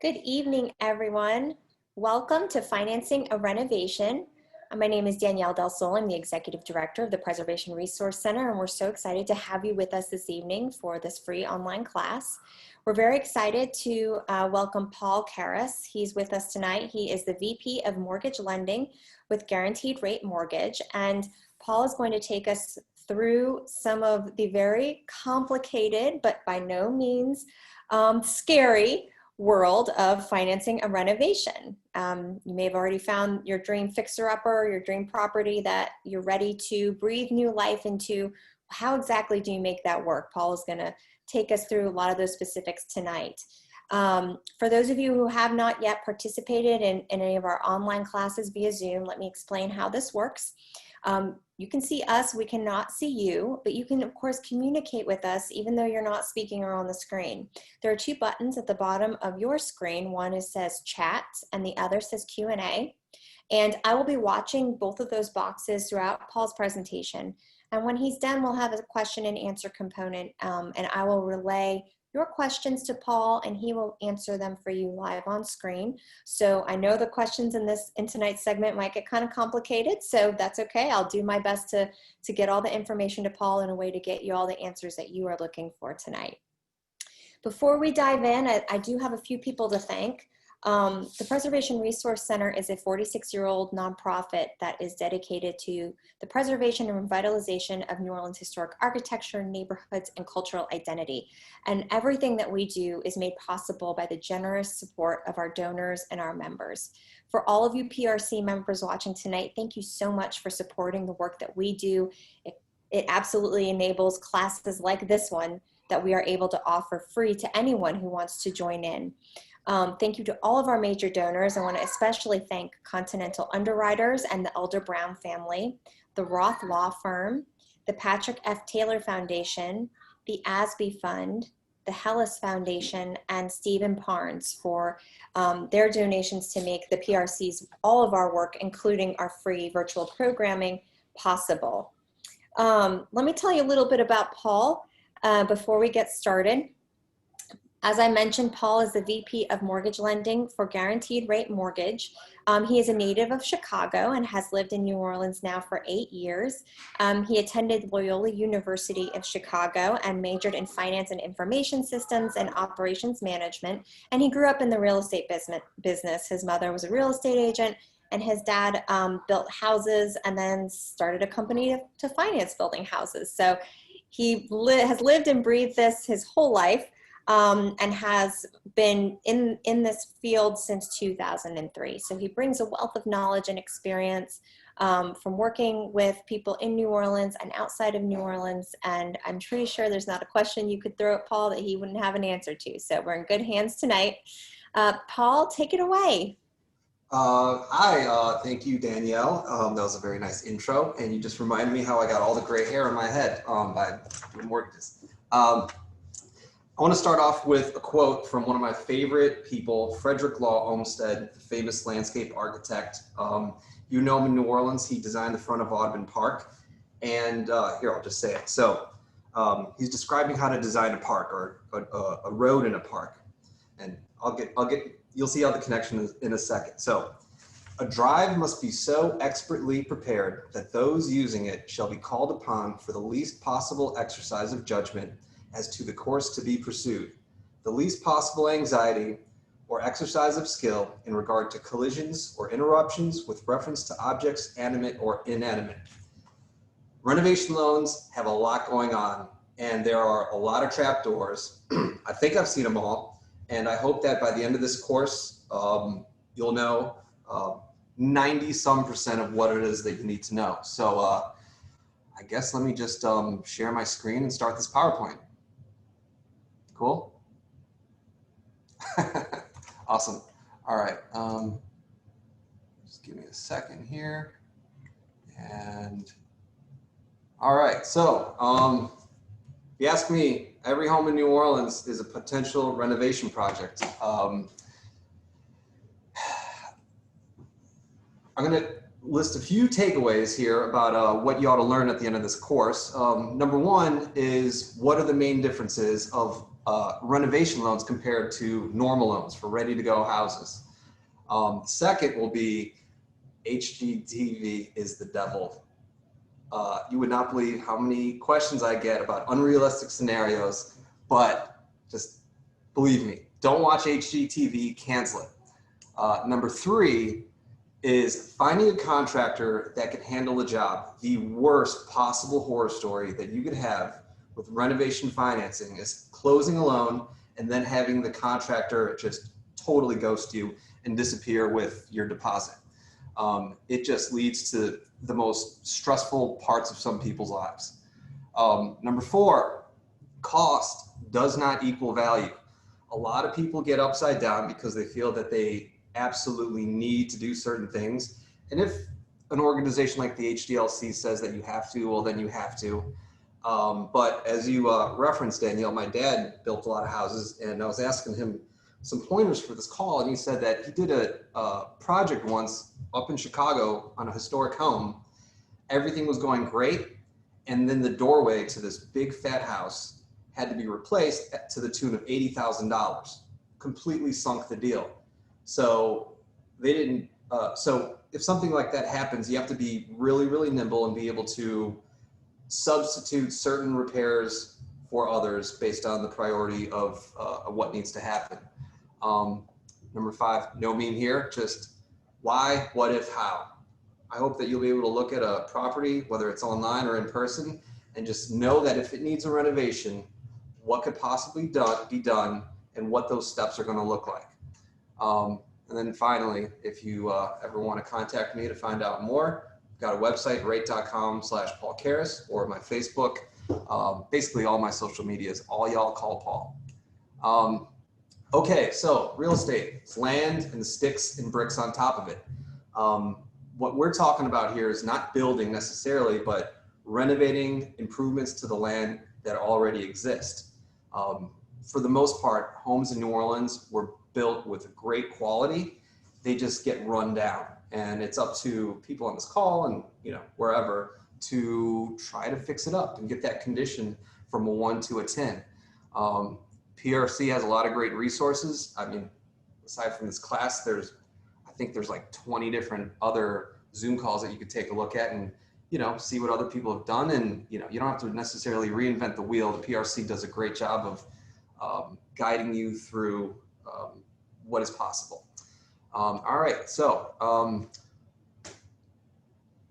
Good evening, everyone. Welcome to Financing a Renovation. My name is Danielle Del Sol. I'm the Executive Director of the Preservation Resource Center, and we're so excited to have you with us this evening for this free online class. We're very excited to welcome Paul Karras. He's with us tonight. He is the VP of Mortgage Lending with Guaranteed Rate Mortgage, and Paul is going to take us through some of the very complicated, but by no means scary world of financing a renovation. You may have already found your dream fixer-upper, your dream property that you're ready to breathe new life into. How exactly do you make that work? Paul is going to take us through a lot of those specifics tonight. For those of you who have not yet participated in any of our online classes via Zoom, let me explain how this works. You can see us, we cannot see you, but you can of course communicate with us even though you're not speaking or on the screen. There are two buttons at the bottom of your screen. One says chat and the other says Q&A. And I will be watching both of those boxes throughout Paul's presentation. And when he's done, we'll have a question and answer component, and I will relay your questions to Paul and he will answer them for you live on screen. So I know the questions in tonight's segment might get kind of complicated, so that's okay. I'll do my best to get all the information to Paul in a way to get you all the answers that you are looking for tonight. Before we dive in, I do have a few people to thank. The Preservation Resource Center is a 46-year-old nonprofit that is dedicated to the preservation and revitalization of New Orleans historic architecture, neighborhoods, and cultural identity. And everything that we do is made possible by the generous support of our donors and our members. For all of you PRC members watching tonight, thank you so much for supporting the work that we do. It absolutely enables classes like this one that we are able to offer free to anyone who wants to join in. Thank you to all of our major donors. I want to especially thank Continental Underwriters and the Elder Brown family, the Roth Law Firm, the Patrick F. Taylor Foundation, the ASBE Fund, the Hellis Foundation, and Stephen Parnes for their donations to make the PRC's, all of our work, including our free virtual programming, possible. Let me tell you a little bit about Paul before we get started. As I mentioned, Paul is the VP of Mortgage Lending for Guaranteed Rate Mortgage. He is a native of Chicago and has lived in New Orleans now for 8 years. He attended Loyola University of Chicago and majored in Finance and Information Systems and Operations Management. And he grew up in the real estate business. His mother was a real estate agent and his dad built houses and then started a company to finance building houses. So he has lived and breathed this his whole life. And has been in this field since 2003. So he brings a wealth of knowledge and experience from working with people in New Orleans and outside of New Orleans. And I'm pretty sure there's not a question you could throw at Paul that he wouldn't have an answer to. So we're in good hands tonight. Paul, take it away. Thank you, Danielle. That was a very nice intro. And you just reminded me how I got all the gray hair in my head by doing mortgages. I want to start off with a quote from one of my favorite people, Frederick Law Olmsted, the famous landscape architect. You know him in New Orleans. He designed the front of Audubon Park. And here, I'll just say it. So he's describing how to design a park or a road in a park. And you'll see how the connection is in a second. So a drive must be so expertly prepared that those using it shall be called upon for the least possible exercise of judgment as to the course to be pursued, the least possible anxiety or exercise of skill in regard to collisions or interruptions with reference to objects animate or inanimate. Renovation loans have a lot going on, and there are a lot of trapdoors. I think I've seen them all, and I hope that by the end of this course, you'll know 90% of what it is that you need to know. So I guess let me just share my screen and start this PowerPoint. Cool. Awesome. All right. Just give me a second here. And all right. So if you ask me, every home in New Orleans is a potential renovation project. I'm going to list a few takeaways here about what you ought to learn at the end of this course. Number one is, what are the main differences of renovation loans compared to normal loans for ready-to-go houses. Second will be HGTV is the devil. You would not believe how many questions I get about unrealistic scenarios, but just believe me, don't watch HGTV, cancel it. Number three is finding a contractor that can handle the job. The worst possible horror story that you could have with renovation financing is closing a loan and then having the contractor just totally ghost you and disappear with your deposit. It just leads to the most stressful parts of some people's lives. Number four, cost does not equal value. A lot of people get upside down because they feel that they absolutely need to do certain things. And if an organization like the HDLC says that you have to, well, then you have to. But as you referenced, Danielle, my dad built a lot of houses, and I was asking him some pointers for this call, and he said that he did a project once up in Chicago on a historic home. Everything was going great, and then the doorway to this big fat house had to be replaced to the tune of $80,000. Completely sunk the deal. So they didn't. So if something like that happens, you have to be really, really nimble and be able to substitute certain repairs for others based on the priority of what needs to happen. Number five, no meme here, just why, what if, how. I hope that you'll be able to look at a property, whether it's online or in person, and just know that if it needs a renovation, what could possibly be done and what those steps are going to look like. And then finally, if you ever want to contact me to find out more, I've got a website, rate.com/Paul Karras, or my Facebook. Basically all my social media is all y'all call Paul. Okay, so real estate, it's land and the sticks and bricks on top of it. What we're talking about here is not building necessarily, but renovating improvements to the land that already exist. For the most part, homes in New Orleans were built with great quality. They just get run down, and it's up to people on this call and wherever to try to fix it up and get that condition from a 1 to a 10. PRC has a lot of great resources. I mean, aside from this class, I think there's like 20 different other Zoom calls that you could take a look at and see what other people have done. And you don't have to necessarily reinvent the wheel. The PRC does a great job of guiding you through what is possible. All right, so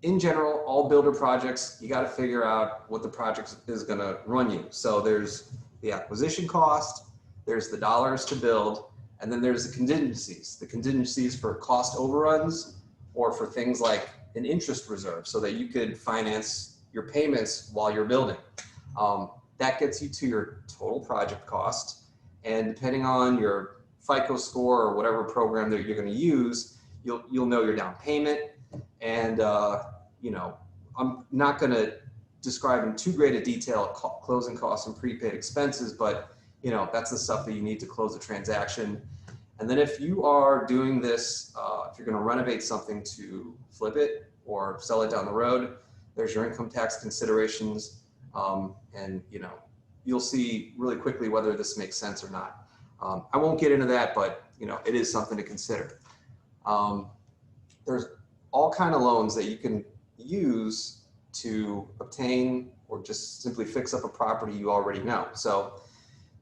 in general, all builder projects, you got to figure out what the project is going to run you. So there's the acquisition cost, there's the dollars to build, and then there's the contingencies. The contingencies for cost overruns or for things like an interest reserve so that you could finance your payments while you're building. That gets you to your total project cost. And depending on your FICO score or whatever program that you're going to use, you'll know your down payment. And I'm not going to describe in too great a detail closing costs and prepaid expenses, but that's the stuff that you need to close a transaction. And then if you are doing this, if you're going to renovate something to flip it or sell it down the road, there's your income tax considerations, and you'll see really quickly whether this makes sense or not. I won't get into that, but it is something to consider. There's all kind of loans that you can use to obtain or just simply fix up a property you already know. So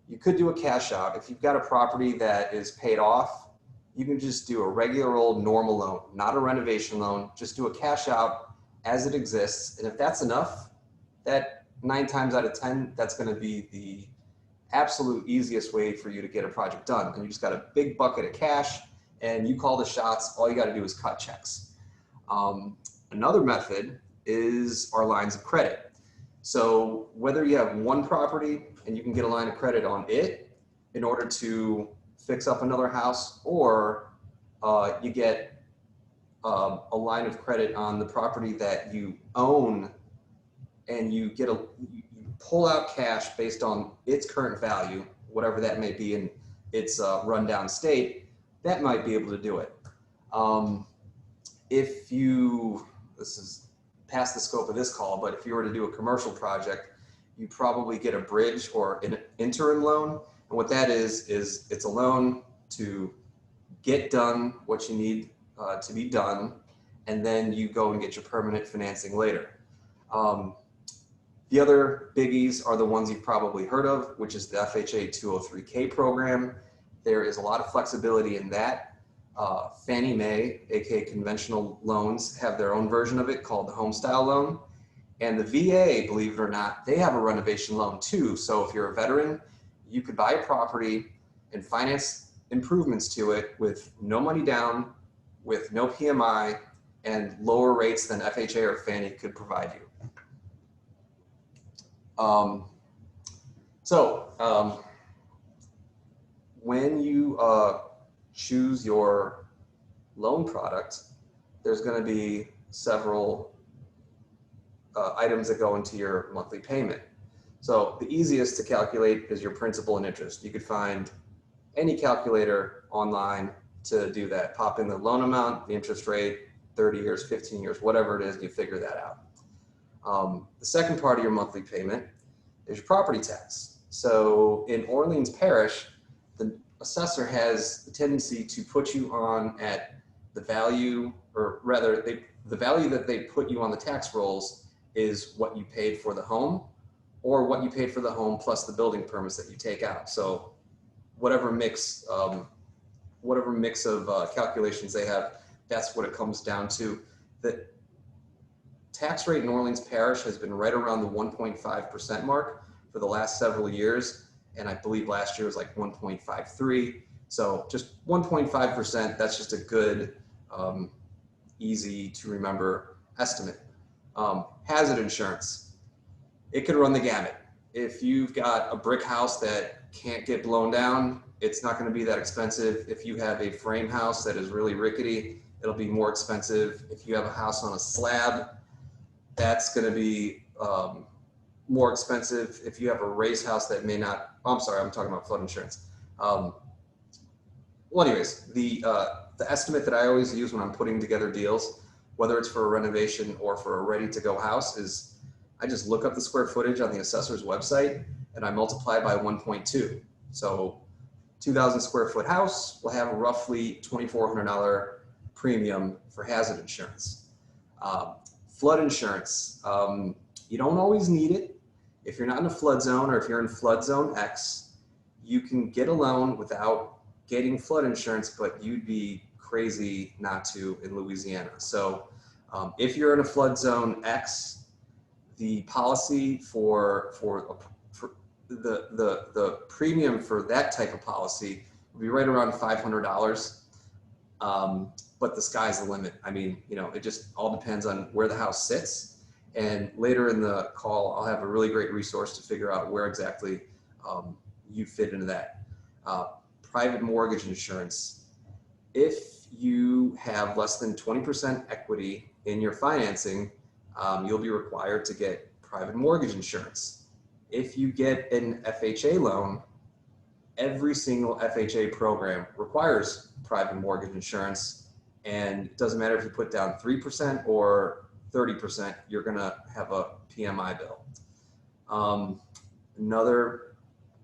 you could do a cash out. If you've got a property that is paid off, you can just do a regular old normal loan, not a renovation loan. Just do a cash out as it exists. And if that's enough, that 9 times out of 10, that's going to be the absolute easiest way for you to get a project done. And you just got a big bucket of cash and you call the shots. All you got to do is cut checks. Another method is our lines of credit. So whether you have one property and you can get a line of credit on it in order to fix up another house, or you get a line of credit on the property that you own, and you pull out cash based on its current value, whatever that may be in its rundown state, that might be able to do it. This is past the scope of this call, but if you were to do a commercial project, you probably get a bridge or an interim loan. And what that is it's a loan to get done what you need to be done, and then you go and get your permanent financing later. The other biggies are the ones you've probably heard of, which is the FHA 203K program. There is a lot of flexibility in that. Fannie Mae, aka conventional loans, have their own version of it called the home style loan. And the VA, believe it or not, they have a renovation loan too. So if you're a veteran, you could buy a property and finance improvements to it with no money down, with no PMI, and lower rates than FHA or Fannie could provide you. When you choose your loan product, there's going to be several items that go into your monthly payment. So the easiest to calculate is your principal and interest. You could find any calculator online to do that. Pop in the loan amount, the interest rate, 30 years, 15 years, whatever it is, and you figure that out. The second part of your monthly payment is your property tax. So in Orleans Parish, the assessor has the tendency to put you on at the value, or rather the value that they put you on the tax rolls is what you paid for the home, or what you paid for the home plus the building permits that you take out. So whatever mix of calculations they have, that's what it comes down to. The tax rate in Orleans Parish has been right around the 1.5% mark for the last several years. And I believe last year was like 1.53. So just 1.5%, that's just a good, easy to remember estimate. Hazard insurance, it could run the gamut. If you've got a brick house that can't get blown down, it's not going to be that expensive. If you have a frame house that is really rickety, it'll be more expensive. If you have a house on a slab, that's going to be more expensive. If you have a raised house that may not, oh, I'm sorry, I'm talking about flood insurance. Well, anyways, the estimate that I always use when I'm putting together deals, whether it's for a renovation or for a ready-to-go house, is I just look up the square footage on the assessor's website and I multiply by 1.2. So 2,000 square foot house will have a roughly $2,400 premium for hazard insurance. Flood insurance, you don't always need it. If you're not in a flood zone, or if you're in flood zone X, you can get a loan without getting flood insurance, but you'd be crazy not to in Louisiana. So if you're in a flood zone X, the policy for the premium for that type of policy would be right around $500. But the sky's the limit. I mean, it just all depends on where the house sits. And later in the call, I'll have a really great resource to figure out where exactly you fit into that. Private mortgage insurance. If you have less than 20% equity in your financing, you'll be required to get private mortgage insurance. If you get an FHA loan, every single FHA program requires private mortgage insurance, and it doesn't matter if you put down 3% or 30%, you're gonna have a PMI bill. Another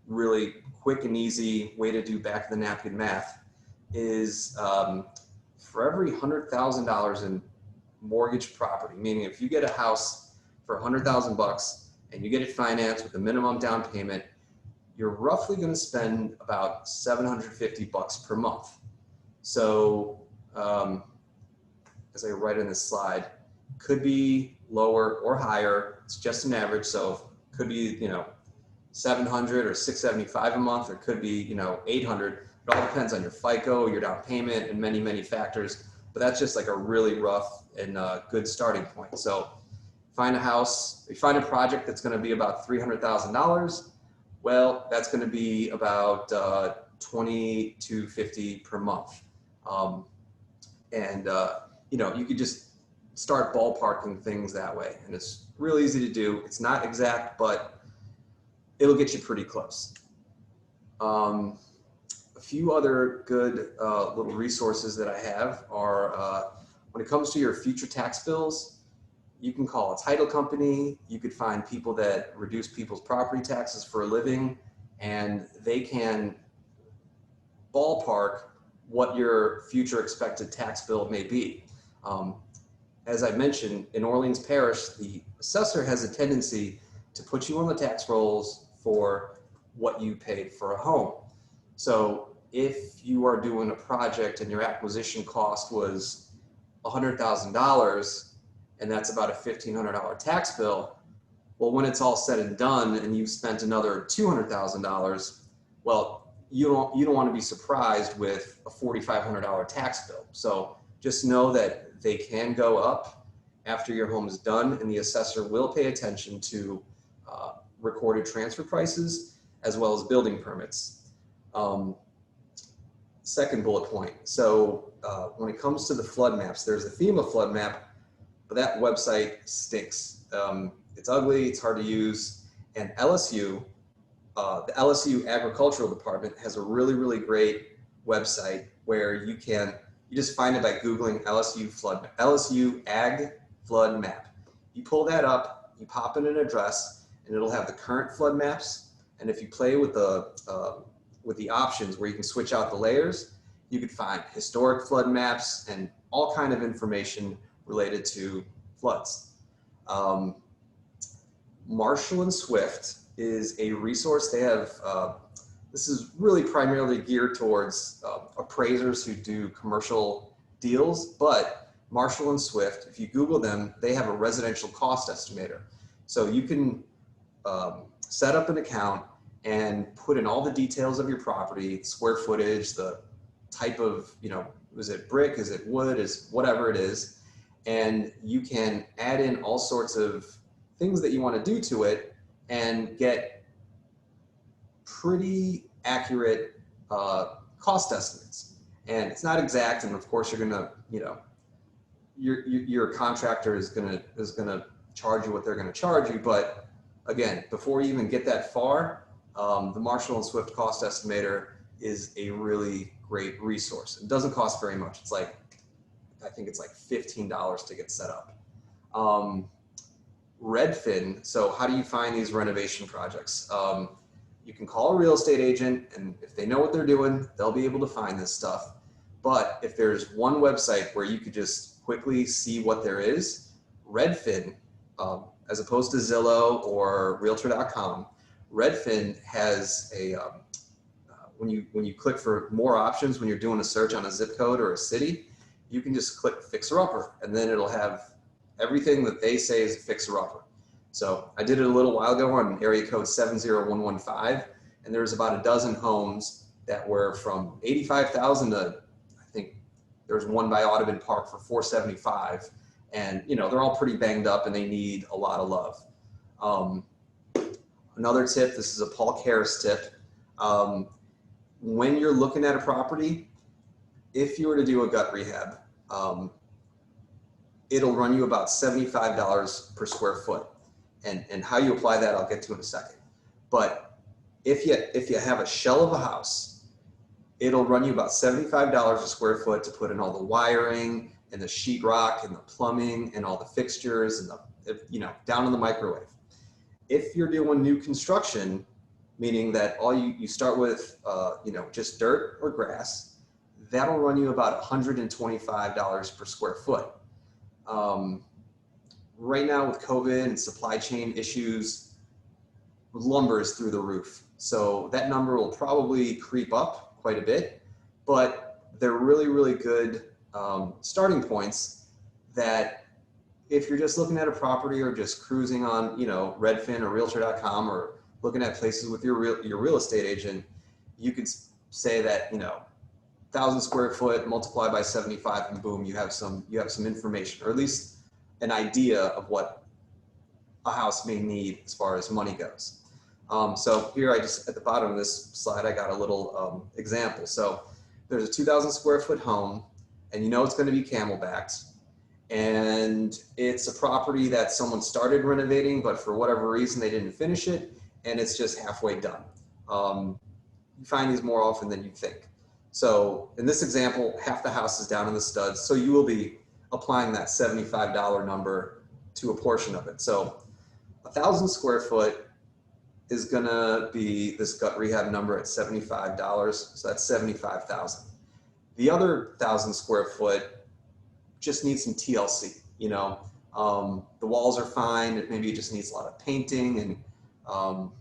really quick and easy way to do back of the napkin math is for every $100,000 in mortgage property, meaning if you get a house for $100,000 and you get it financed with a minimum down payment, you're roughly going to spend about $750 per month. So as I write in this slide, could be lower or higher. It's just an average. So could be, 700 or 675 a month, or could be, 800. It all depends on your FICO, your down payment, and many, many factors. But that's just like a really rough and good starting point. So find a house, you find a project that's going to be about $300,000. Well, that's going to be about $20 to $50 per month. You could just start ballparking things that way. And it's real easy to do. It's not exact, but it'll get you pretty close. A few other good little resources that I have are when it comes to your future tax bills, you can call a title company. You could find people that reduce people's property taxes for a living. and they can ballpark what your future expected tax bill may be. As I mentioned, in Orleans Parish, the assessor has a tendency to put you on the tax rolls for what you paid for a home. So if you are doing a project and your acquisition cost was $100,000, and that's about a $1,500 tax bill, well, when it's all said and done and you've spent another $200,000, well, you don't want to be surprised with a $4,500 tax bill. So just know that they can go up after your home is done, and the assessor will pay attention to recorded transfer prices as well as building permits. Second bullet point. So when it comes to the flood maps, there's a FEMA flood map, but that website stinks. It's ugly, it's hard to use, and LSU, the LSU Agricultural Department has a really, really great website where you just find it by Googling LSU Ag Flood Map. You pull that up, you pop in an address, and it'll have the current flood maps. And if you play with the options where you can switch out the layers, you could find historic flood maps and all kind of information related to floods. Marshall and Swift is a resource. They have, this is really primarily geared towards appraisers who do commercial deals, but Marshall and Swift, if you Google them, they have a residential cost estimator. So you can set up an account and put in all the details of your property, square footage, the type of, is it brick, is it wood, is whatever it is, and you can add in all sorts of things that you want to do to it and get pretty accurate cost estimates. And it's not exact, and of course you're gonna, your contractor is gonna charge you what they're gonna charge you. But again, before you even get that far, the Marshall and Swift cost estimator is a really great resource. It doesn't cost very much. It's like, I think it's like $15 to get set up. Redfin, so how do you find these renovation projects? You can call a real estate agent, and if they know what they're doing, they'll be able to find this stuff. But if there's one website where you could just quickly see what there is, Redfin, as opposed to Zillow or Realtor.com, Redfin has a, when you click for more options, when you're doing a search on a zip code or a city, you can just click Fixer Upper, and then it'll have everything that they say is a fixer-upper. So I did it a little while ago on area code 70115, and there was about a dozen homes that were from 85,000 to, I think there was one by Audubon Park for 475, and they're all pretty banged up and they need a lot of love. Another tip, this is a Paul Karras tip. When you're looking at a property, if you were to do a gut rehab, it'll run you about $75 per square foot. And how you apply that, I'll get to in a second. But if you have a shell of a house, it'll run you about $75 a square foot to put in all the wiring and the sheetrock and the plumbing and all the fixtures and the, down in the microwave. If you're doing new construction, meaning that you start with, just dirt or grass, that'll run you about $125 per square foot. Right now with COVID and supply chain issues, lumber is through the roof. So that number will probably creep up quite a bit, but they're really, really good starting points that if you're just looking at a property or just cruising on, Redfin or Realtor.com or looking at places with your real estate agent, you could say that, 1,000 square foot multiplied by 75, and boom, you have some information, or at least an idea of what a house may need as far as money goes. So here at the bottom of this slide, I got a little example. So there's a 2,000 square foot home, and it's going to be camelbacked, and it's a property that someone started renovating, but for whatever reason they didn't finish it, and it's just halfway done. You find these more often than you think. So in this example, half the house is down in the studs, so you will be applying that $75 number to a portion of it. So 1,000 square foot, is gonna be this gut rehab number at $75. So that's 75,000. The other 1,000 square foot just needs some TLC, you know. The walls are fine. Maybe it just needs a lot of painting and,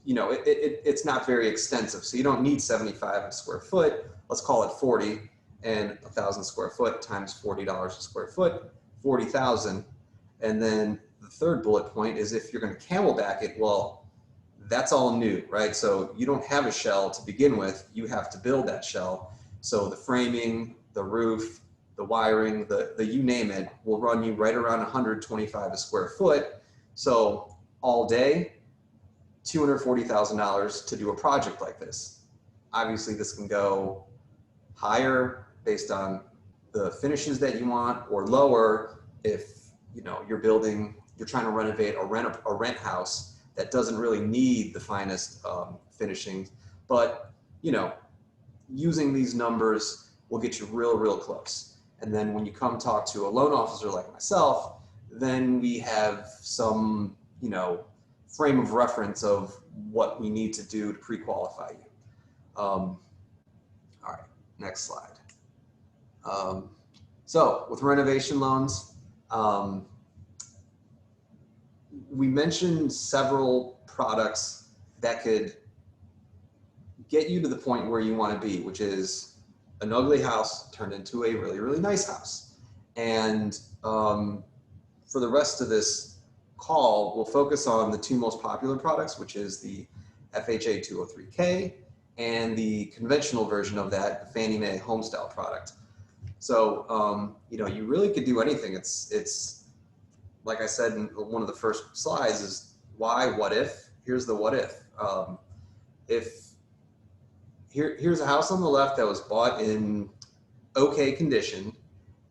you know, it's not very extensive. So you don't need 75 square foot. Let's call it 40, and 1,000 square foot times $40 a square foot, 40,000. And then the third bullet point is if you're going to camelback it, well, that's all new, right? So you don't have a shell to begin with. You have to build that shell. So the framing, the roof, the wiring, the you name it, will run you right around 125 a square foot. So all day, $240,000 to do a project like this. Obviously, this can go higher based on the finishes that you want, or lower if you know you're trying to renovate a rent house that doesn't really need the finest finishings. But you know, using these numbers will get you real close. And then when you come talk to a loan officer like myself, then we have some, you know, frame of reference of what we need to do to pre-qualify you. All right, next slide. So with renovation loans, we mentioned several products that could get you to the point where you want to be, which is an ugly house turned into a really nice house. And for the rest of this call, we'll focus on the two most popular products, which is the FHA 203K and the conventional version of that, the Fannie Mae Homestyle product. So, you know, you really could do anything. It's like I said in one of the first slides is why, what if? Here's the what if. Here's a house on the left that was bought in okay condition,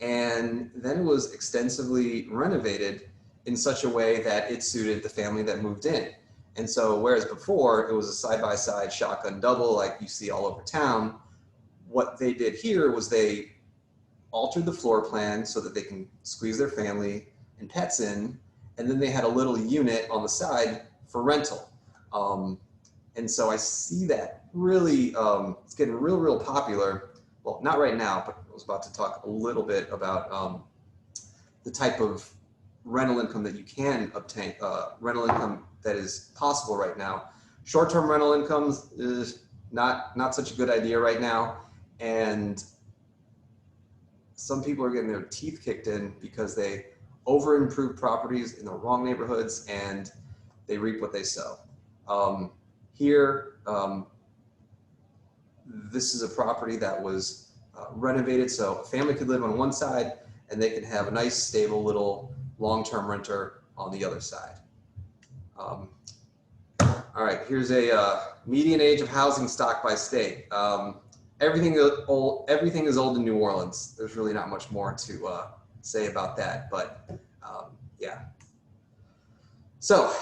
and then it was extensively renovated in such a way that it suited the family that moved in. And so whereas before it was a side-by-side shotgun double like you see all over town, what they did here was they altered the floor plan so that they can squeeze their family and pets in, and then they had a little unit on the side for rental. And so I see that really, it's getting real popular. Well, not right now, but I was about to talk a little bit about the type of rental income that you can obtain, rental income that is possible right now. Short-term rental incomes is not such a good idea right now. And some people are getting their teeth kicked in because they over-improve properties in the wrong neighborhoods and they reap what they sow. Here, this is a property that was renovated so a family could live on one side and they could have a nice, stable little long-term renter on the other side. All right, here's a median age of housing stock by state. Everything is old in New Orleans. There's really not much more to say about that, but yeah. So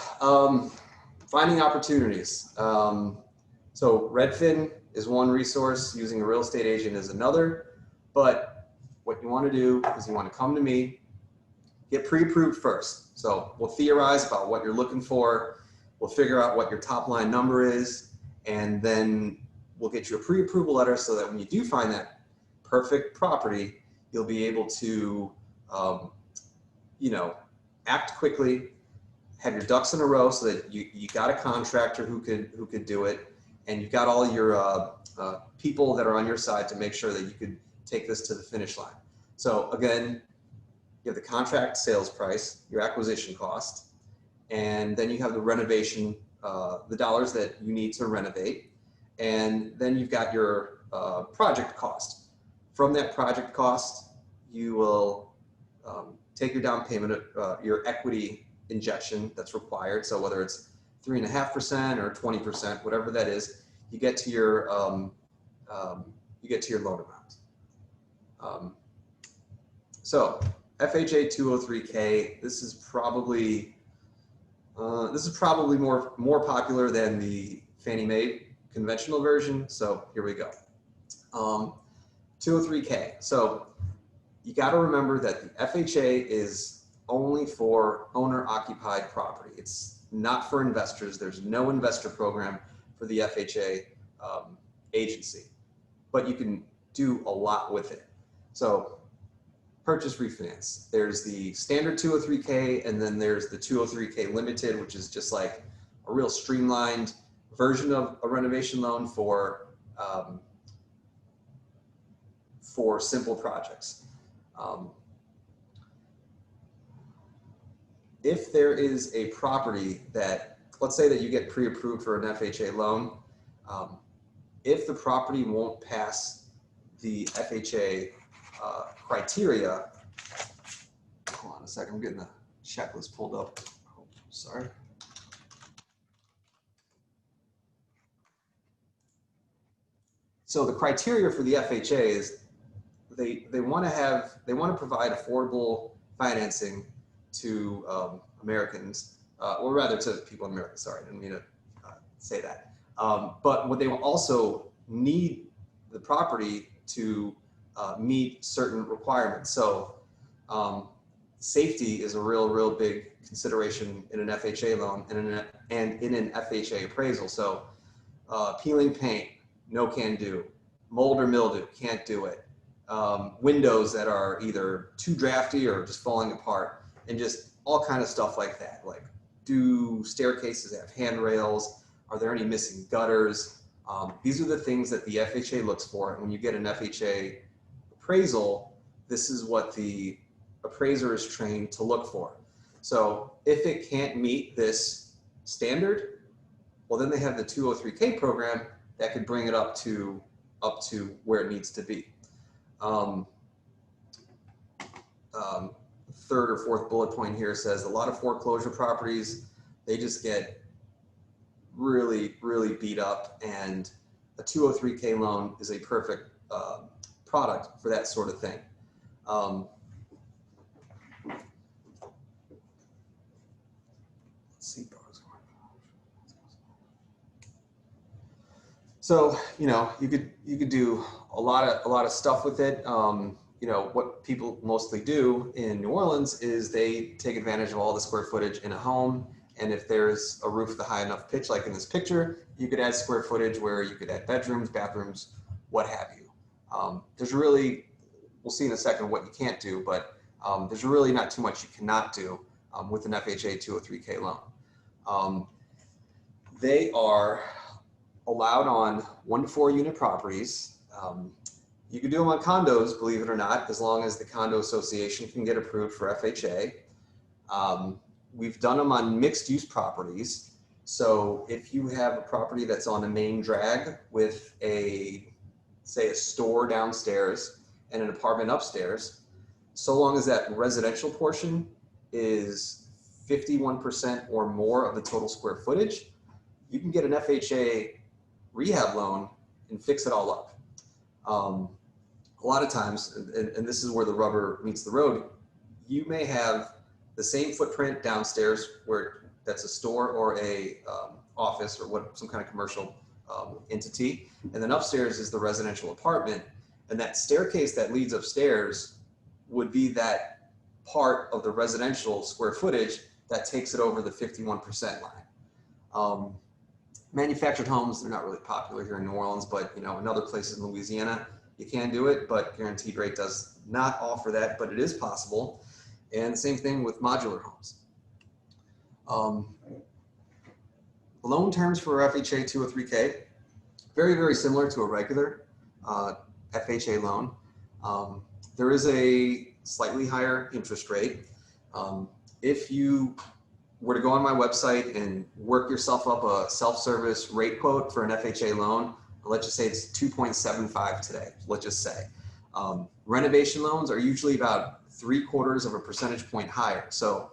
finding opportunities. So Redfin is one resource, using a real estate agent is another, but what you want to do is you want to come to me, get pre-approved first. So we'll theorize about what you're looking for, we'll figure out what your top line number is, and then we'll get you a pre-approval letter so that when you do find that perfect property, you'll be able to, you know, act quickly, have your ducks in a row so that you got a contractor who could do it, and you've got all your people that are on your side to make sure that you could take this to the finish line. So again, you have the contract sales price, your acquisition cost, and then you have the renovation, the dollars that you need to renovate, and then you've got your project cost. From that project cost, you will take your down payment, your equity injection that's required. So whether it's 3.5% or 20%, whatever that is, you get to your loan amount. So FHA 203K, this is probably more popular than the Fannie Mae conventional version. So here we go. 203K. So you got to remember that the FHA is only for owner-occupied property. It's not for investors. There's no investor program for the FHA agency, but you can do a lot with it. So purchase refinance. There's the standard 203K, and then there's the 203K limited, which is just like a real streamlined version of a renovation loan for simple projects. If there is a property that, let's say that you get pre-approved for an FHA loan, if the property won't pass the FHA criteria, hold on a second, I'm getting the checklist pulled up. Oh, sorry. So the criteria for the FHA is they want to provide affordable financing to Americans, or rather to people in America. Sorry, I didn't mean to say that. But what they also need the property to meet certain requirements. So safety is a real big consideration in an FHA loan and in an FHA appraisal. So peeling paint, no can do. Mold or mildew, can't do it. Windows that are either too drafty or just falling apart, and just all kind of stuff like that. Like, do staircases have handrails? Are there any missing gutters? These are the things that the FHA looks for. And when you get an FHA appraisal, this is what the appraiser is trained to look for. So if it can't meet this standard, well, then they have the 203K program that could bring it up to where it needs to be. Third or fourth bullet point here says a lot of foreclosure properties, they just get really beat up, and a 203K loan is a perfect product for that sort of thing. Let's see. So, you know, you could do a lot of stuff with it. You know, what people mostly do in New Orleans is they take advantage of all the square footage in a home. And if there's a roof with a high enough pitch, like in this picture, you could add square footage where you could add bedrooms, bathrooms, what have you. There's really, we'll see in a second what you can't do, but there's really not too much you cannot do with an FHA 203K loan. They are allowed on 1 to 4 unit properties. You can do them on condos, believe it or not, as long as the condo association can get approved for FHA. We've done them on mixed use properties. So if you have a property that's on a main drag with say a store downstairs and an apartment upstairs, so long as that residential portion is 51% or more of the total square footage, you can get an FHA rehab loan and fix it all up. A lot of times, and this is where the rubber meets the road, you may have the same footprint downstairs where that's a store or a office or some kind of commercial entity, and then upstairs is the residential apartment, and that staircase that leads upstairs would be that part of the residential square footage that takes it over the 51% line. Manufactured homes, they're not really popular here in New Orleans, but you know, in other places in Louisiana, you can do it, but Guaranteed Rate does not offer that, but it is possible. And the same thing with modular homes. Loan terms for FHA 203K, very similar to a regular FHA loan. There is a slightly higher interest rate. If you were to go on my website and work yourself up a self-service rate quote for an FHA loan, let's just say it's 2.75 today, let's just say. Renovation loans are usually about 3/4 of a percentage point higher. So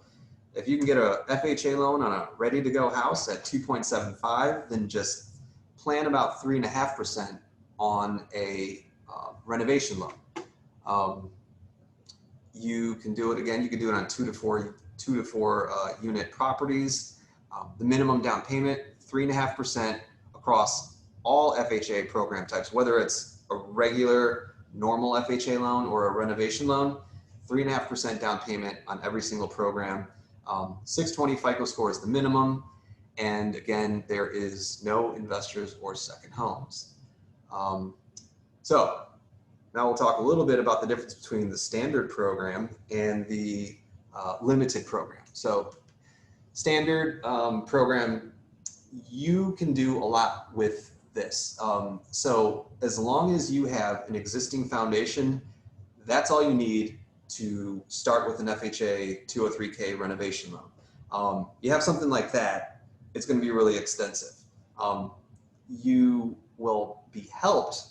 if you can get a FHA loan on a ready-to-go house at 2.75, then just plan about 3.5% on a renovation loan. You can do it again. You can do it on 2 to 4 unit properties. The minimum down payment, 3.5% across all FHA program types, whether it's a regular normal FHA loan or a renovation loan. 3.5% down payment on every single program. 620 FICO score is the minimum. And again, there is no investors or second homes. So now we'll talk a little bit about the difference between the standard program and the limited program. So standard program, you can do a lot with this. So as long as you have an existing foundation, that's all you need to start with an FHA 203K renovation loan. You have something like that, it's going to be really extensive. You will be helped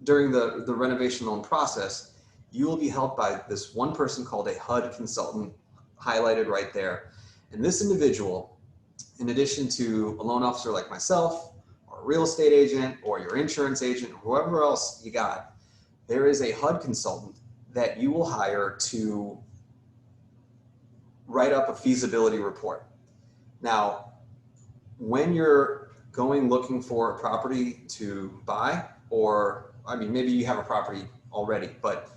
during the renovation loan process. You will be helped by this one person called a HUD consultant, highlighted right there. And this individual, in addition to a loan officer like myself, or a real estate agent, or your insurance agent, or whoever else you got, there is a HUD consultant that you will hire to write up a feasibility report. Now, when you're going looking for a property to buy, or I mean, maybe you have a property already, but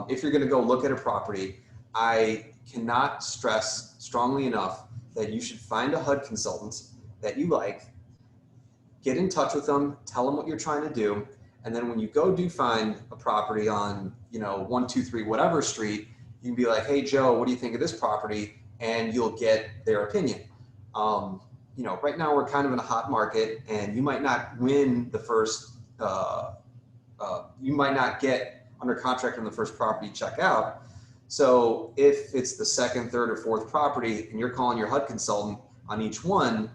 if you're going to go look at a property, I cannot stress strongly enough that you should find a HUD consultant that you like, get in touch with them, tell them what you're trying to do, and then when you go do find a property on, 123 whatever street, you can be like, hey Joe, what do you think of this property? And you'll get their opinion. Right now we're kind of in a hot market, and you might not win the first, you might not get under contract on the first property you check out. So if it's the second, third, or fourth property, and you're calling your HUD consultant on each one,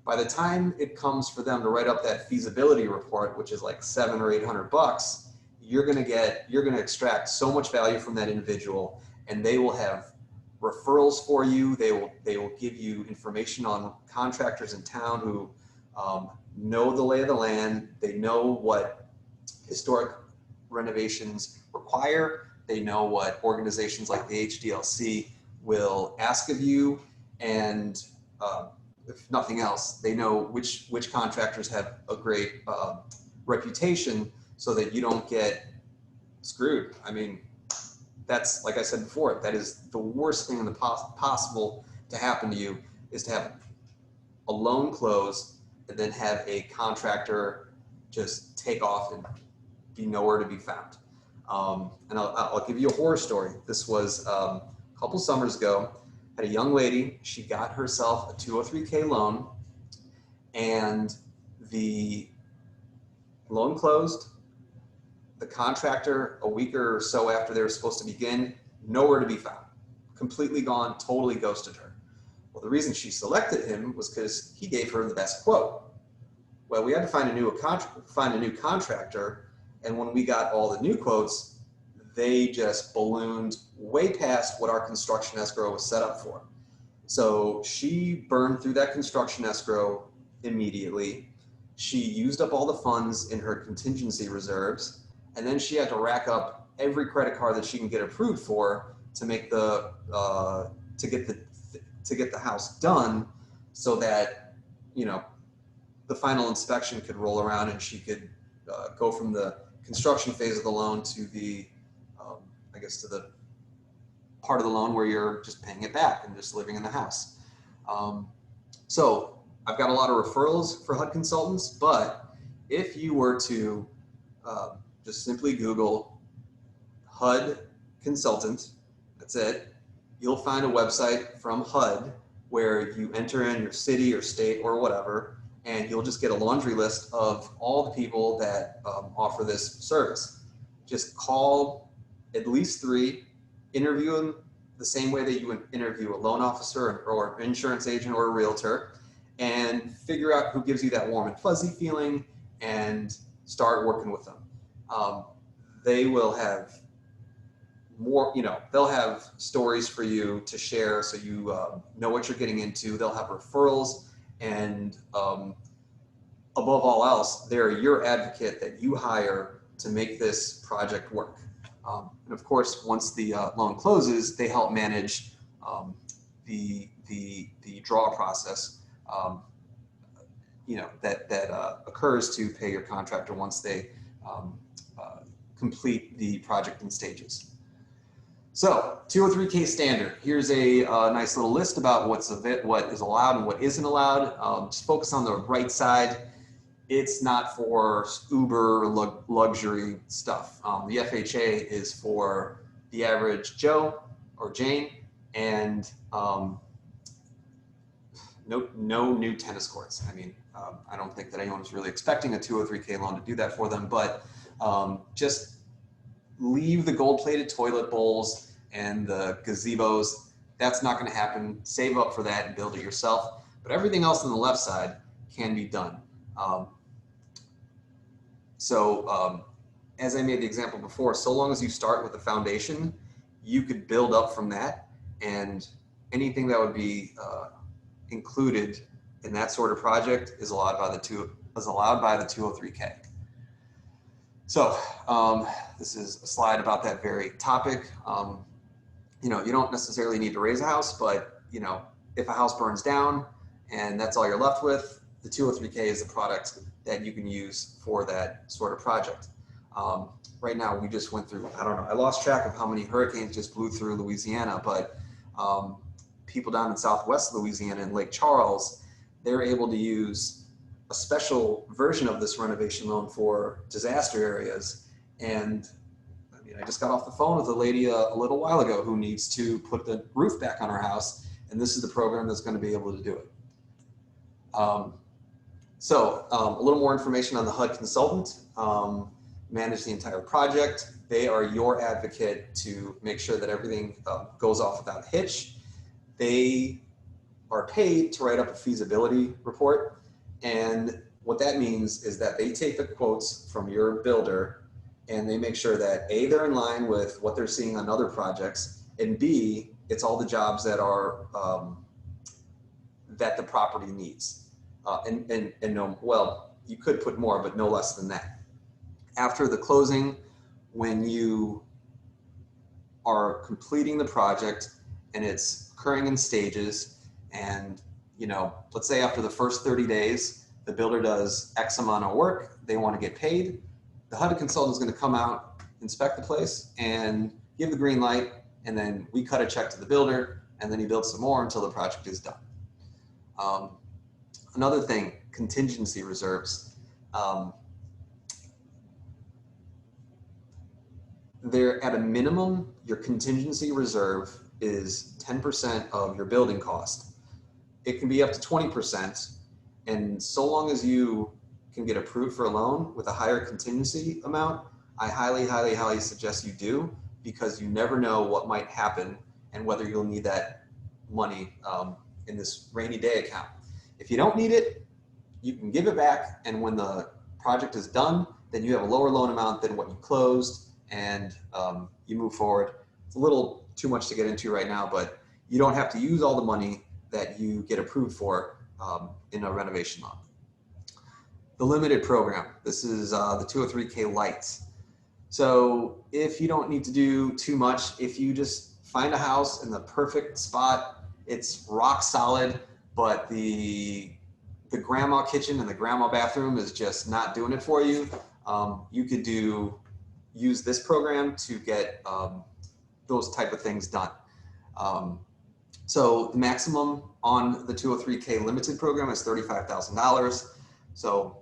by the time it comes for them to write up that feasibility report, which is like $700 or $800, you're going to extract so much value from that individual, and they will have referrals for you. They will give you information on contractors in town who know the lay of the land. They know what historic renovations require. They know what organizations like the HDLC will ask of you, and if nothing else, they know which contractors have a great reputation, so that you don't get screwed. I mean, that's, like I said before, that is the worst thing in the possible to happen to you, is to have a loan close and then have a contractor just take off and be nowhere to be found. And I'll give you a horror story. This was a couple summers ago. Had a young lady, she got herself a 203K loan, and the loan closed. The contractor, a week or so after they were supposed to begin, nowhere to be found. Completely gone, totally ghosted her. Well, the reason she selected him was because he gave her the best quote. Well, we had to find a new contractor, and when we got all the new quotes, they just ballooned way past what our construction escrow was set up for. So she burned through that construction escrow immediately. She used up all the funds in her contingency reserves, and then she had to rack up every credit card that she can get approved for to make the to get the house done, so that the final inspection could roll around and she could go from the construction phase of the loan to the to the part of the loan where you're just paying it back and just living in the house. So I've got a lot of referrals for HUD consultants, but if you were to just simply Google HUD consultant, that's it, you'll find a website from HUD where you enter in your city or state or whatever, and you'll just get a laundry list of all the people that offer this service. Just call at least 3, interview them the same way that you would interview a loan officer or an insurance agent or a realtor, and figure out who gives you that warm and fuzzy feeling and start working with them. They will have more, they'll have stories for you to share, so you know what you're getting into. They'll have referrals, and above all else, they're your advocate that you hire to make this project work. And of course, once the loan closes, they help manage the draw process, that occurs to pay your contractor once they complete the project in stages. So 203K standard, here's a nice little list about what is allowed and what isn't allowed. Just focus on the right side. It's not for uber luxury stuff. The FHA is for the average Joe or Jane, and no new tennis courts. I mean, I don't think that anyone was really expecting a 203K loan to do that for them, but just leave the gold-plated toilet bowls and the gazebos. That's not going to happen. Save up for that and build it yourself. But everything else on the left side can be done. As I made the example before, so long as you start with the foundation, you could build up from that, and anything that would be included in that sort of project is allowed by the 203K. So this is a slide about that very topic. You don't necessarily need to raise a house, but if a house burns down and that's all you're left with, the 203K is the product that you can use for that sort of project. Right now, we just went through, I don't know, I lost track of how many hurricanes just blew through Louisiana, but people down in Southwest Louisiana and Lake Charles, they're able to use a special version of this renovation loan for disaster areas. And I mean, I just got off the phone with a lady a little while ago who needs to put the roof back on her house, and this is the program that's going to be able to do it. A little more information on the HUD consultant. Manage the entire project. They are your advocate to make sure that everything goes off without a hitch. They are paid to write up a feasibility report. And what that means is that they take the quotes from your builder and they make sure that A, they're in line with what they're seeing on other projects, and B, it's all the jobs that are that the property needs. You could put more, but no less than that. After the closing, when you are completing the project and it's occurring in stages, and let's say after the first 30 days, the builder does X amount of work, they want to get paid, the HUD consultant is going to come out, inspect the place, and give the green light, and then we cut a check to the builder, and then he builds some more until the project is done. Another thing, contingency reserves. They're at a minimum, your contingency reserve is 10% of your building cost. It can be up to 20%. And so long as you can get approved for a loan with a higher contingency amount, I highly, highly, highly suggest you do, because you never know what might happen and whether you'll need that money in this rainy day account. If you don't need it, you can give it back, and when the project is done, then you have a lower loan amount than what you closed, and you move forward. It's a little too much to get into right now, but you don't have to use all the money that you get approved for in a renovation loan. The limited program. This is the 203K Light. So if you don't need to do too much, if you just find a house in the perfect spot, it's rock solid, but the grandma kitchen and the grandma bathroom is just not doing it for you, you could use this program to get those type of things done. So the maximum on the 203K limited program is $35,000. So,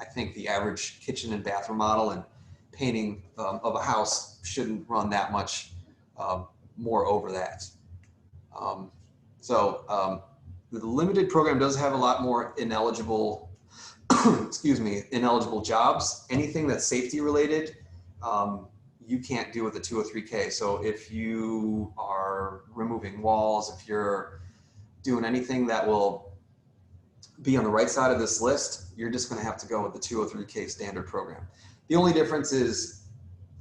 I think the average kitchen and bathroom model and painting of a house shouldn't run that much more over that. The limited program does have a lot more ineligible, ineligible jobs. Anything that's safety related, you can't do with the 203K. So if you are removing walls, if you're doing anything that will be on the right side of this list, you're just going to have to go with the 203K standard program. The only difference is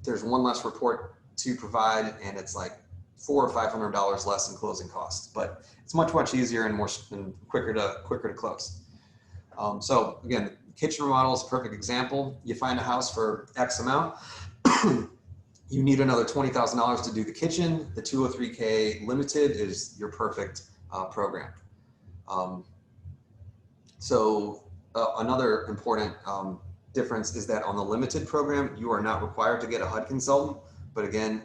there's one less report to provide, and it's like $400 or $500 less in closing costs, but it's much, much easier and quicker to close. So again, kitchen remodel is a perfect example. You find a house for X amount, you need another $20,000 to do the kitchen. The 203K limited is your perfect program. Another important difference is that on the limited program, you are not required to get a HUD consultant. But again,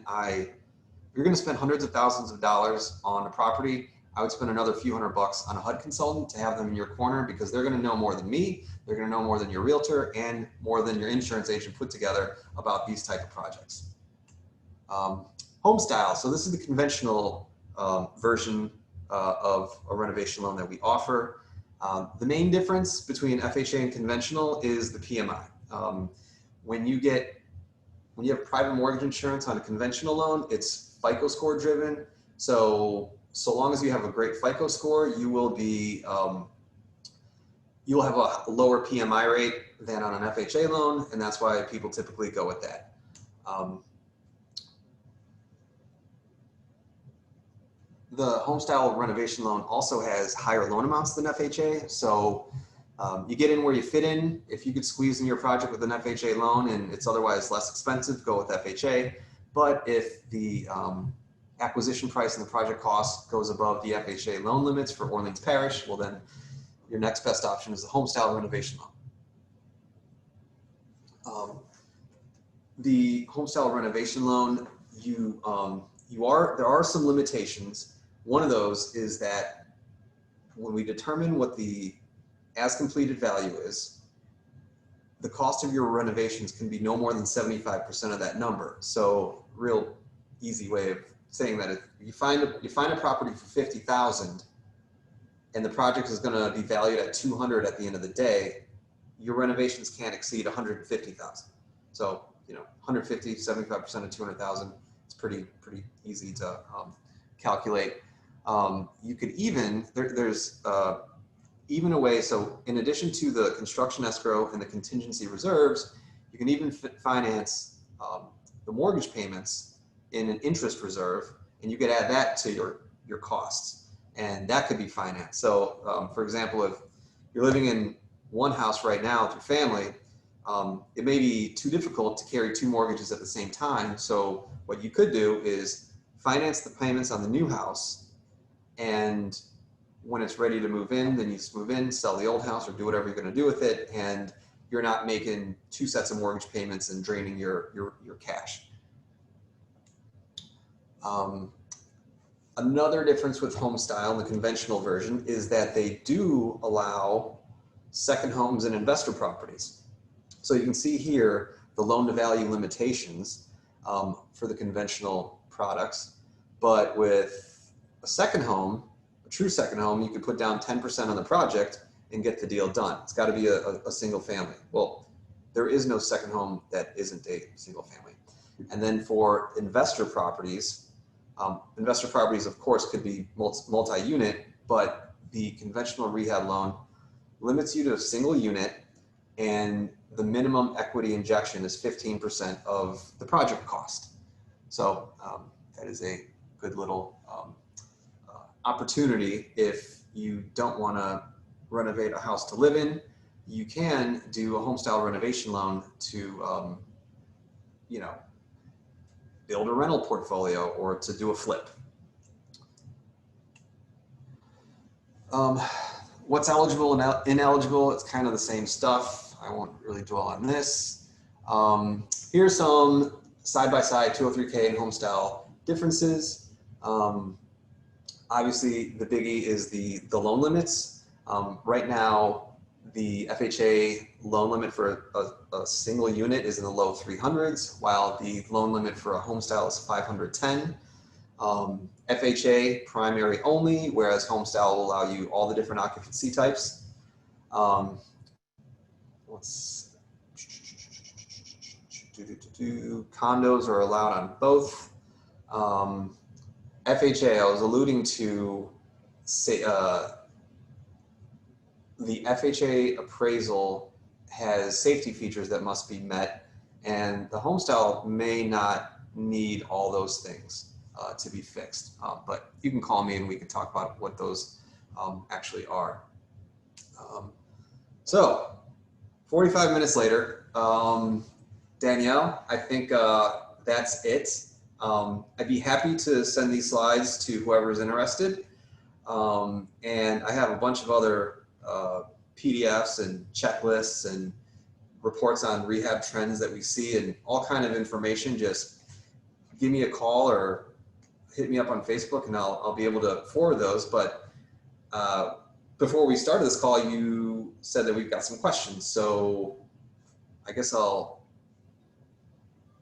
you're going to spend hundreds of thousands of dollars on a property. I would spend another few $100 on a HUD consultant to have them in your corner, because they're going to know more than me. They're going to know more than your realtor and more than your insurance agent put together about these type of projects. Home style. So this is the conventional version of a renovation loan that we offer. The main difference between FHA and conventional is the PMI. When you have private mortgage insurance on a conventional loan, it's FICO score driven. So long as you have a great FICO score, you will be you'll have a lower PMI rate than on an FHA loan, and that's why people typically go with that. The home style renovation loan also has higher loan amounts than FHA. So you get in where you fit in. If you could squeeze in your project with an FHA loan and it's otherwise less expensive, go with FHA. But if the acquisition price and the project cost goes above the FHA loan limits for Orleans Parish, well then your next best option is the home style renovation loan. The home style renovation loan, there are some limitations. One of those is that when we determine what the as completed value is, the cost of your renovations can be no more than 75% of that number. So real easy way of saying that, if you find a property for 50,000 and the project is going to be valued at 200 at the end of the day, your renovations can't exceed 150,000. So 150, 75% of 200,000. It's pretty easy to calculate. You could even there's even a way. So in addition to the construction escrow and the contingency reserves, you can even finance the mortgage payments in an interest reserve, and you could add that to your costs, and that could be financed. So for example, if you're living in one house right now with your family, it may be too difficult to carry two mortgages at the same time. So what you could do is finance the payments on the new house, and when it's ready to move in, then you just move in, sell the old house, or do whatever you're going to do with it, and you're not making two sets of mortgage payments and draining your cash. Another difference with home style and the conventional version is that they do allow second homes and investor properties. So you can see here the loan to value limitations for the conventional products, but with a second home, a true second home, you could put down 10% on the project and get the deal done. It's got to be a single family. Well, there is no second home that isn't a single family. And then for investor properties of course could be multi-unit, but the conventional rehab loan limits you to a single unit, and the minimum equity injection is 15% of the project cost. So that is a good little opportunity. If you don't want to renovate a house to live in, you can do a home style renovation loan to build a rental portfolio or to do a flip. What's eligible and ineligible, it's kind of the same stuff. I won't really dwell on this. Here's some side-by-side 203K and home style differences. Obviously, the biggie is the loan limits. Right now, the FHA loan limit for a single unit is in the low 300s, while the loan limit for a home style is 510. FHA primary only, whereas home style will allow you all the different occupancy types. Condos are allowed on both. FHA, I was alluding to, say, the FHA appraisal has safety features that must be met, and the home style may not need all those things to be fixed. But you can call me and we can talk about what those actually are. So 45 minutes later, Danielle, I think that's it. I'd be happy to send these slides to whoever's interested. And I have a bunch of other PDFs and checklists and reports on rehab trends that we see and all kind of information, just give me a call or hit me up on Facebook and I'll be able to forward those. But before we started this call, you said that we've got some questions. So I guess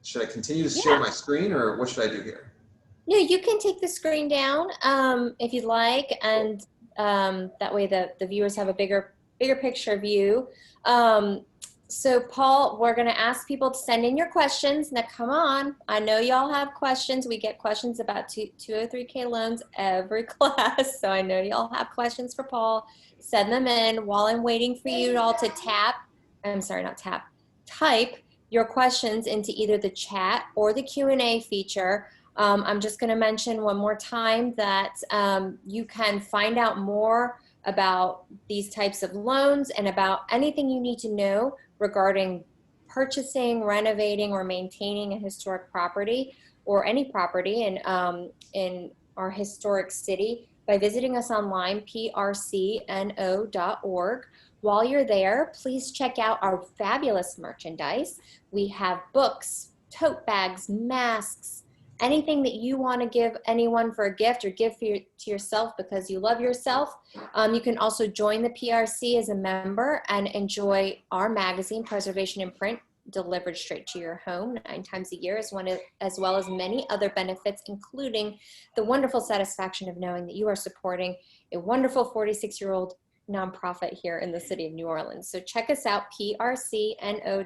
should I continue to share my screen or what should I do here? Yeah, you can take the screen down if you'd like, and that way the viewers have a bigger picture view. So Paul, we're going to ask people to send in your questions. Now, come on. I know y'all have questions. We get questions about 203K loans every class. So I know y'all have questions for Paul. Send them in while I'm waiting for you all to type your questions into either the chat or the Q&A feature. I'm just going to mention one more time that you can find out more about these types of loans and about anything you need to know regarding purchasing, renovating, or maintaining a historic property or any property in our historic city by visiting us online, prcno.org. While you're there, please check out our fabulous merchandise. We have books, tote bags, masks, anything that you want to give anyone for a gift or give to yourself because you love yourself. You can also join the PRC as a member and enjoy our magazine, Preservation in Print, delivered straight to your home 9 times a year, as well as many other benefits, including the wonderful satisfaction of knowing that you are supporting a wonderful 46-year-old nonprofit here in the city of New Orleans. So check us out, prcno.org.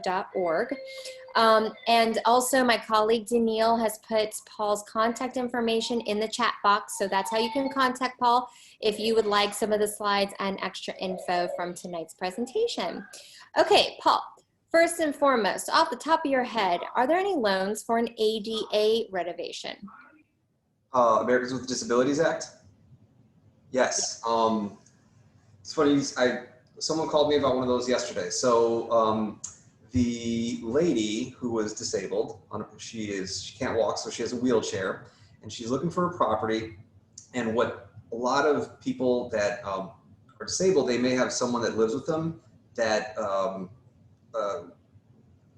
And also my colleague Danielle has put Paul's contact information in the chat box. So that's how you can contact Paul if you would like some of the slides and extra info from tonight's presentation. Okay, Paul, first and foremost, off the top of your head, are there any loans for an ADA renovation? Americans with Disabilities Act? Yes. It's funny, someone called me about one of those yesterday. So the lady who was disabled, she can't walk, so she has a wheelchair, and she's looking for a property. And what a lot of people that are disabled, they may have someone that lives with them that